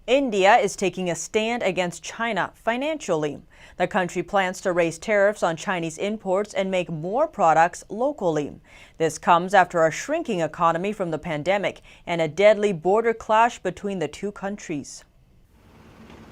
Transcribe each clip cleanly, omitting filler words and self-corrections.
India is taking a stand against China financially. The country plans to raise tariffs on Chinese imports and make more products locally. This comes after a shrinking economy from the pandemic and a deadly border clash between the two countries.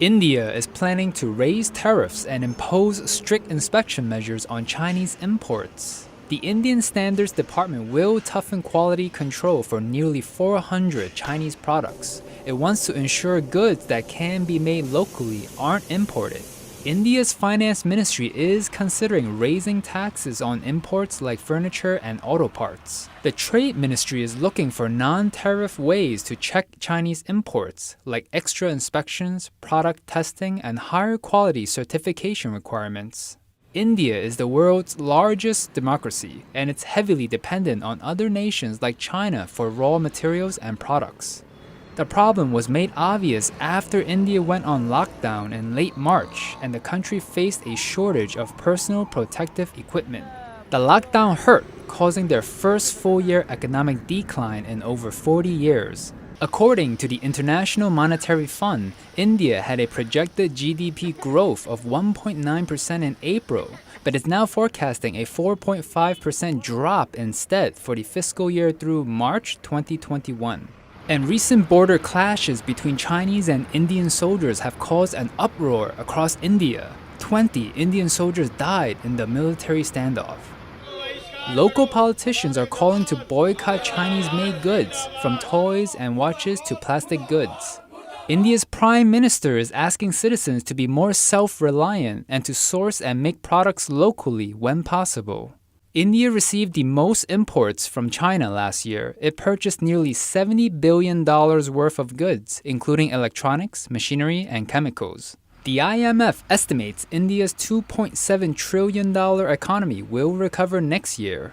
India is planning to raise tariffs and impose strict inspection measures on Chinese imports. The Indian Standards Department will toughen quality control for nearly 400 Chinese products. It wants to ensure goods that can be made locally aren't imported. India's finance ministry is considering raising taxes on imports like furniture and auto parts. The trade ministry is looking for non-tariff ways to check Chinese imports, like extra inspections, product testing, and higher quality certification requirements. India is the world's largest democracy, and it's heavily dependent on other nations like China for raw materials and products. The problem was made obvious after India went on lockdown in late March and the country faced a shortage of personal protective equipment. The lockdown hurt, causing their first full-year economic decline in over 40 years. According to the International Monetary Fund, India had a projected GDP growth of 1.9% in April, but is now forecasting a 4.5% drop instead for the fiscal year through March 2021. And recent border clashes between Chinese and Indian soldiers have caused an uproar across India. 20 Indian soldiers died in the military standoff. Local politicians are calling to boycott Chinese-made goods, from toys and watches to plastic goods. India's Prime Minister is asking citizens to be more self-reliant and to source and make products locally when possible. India received the most imports from China last year. It purchased nearly $70 billion worth of goods, including electronics, machinery, and chemicals. The IMF estimates India's $2.7 trillion economy will recover next year.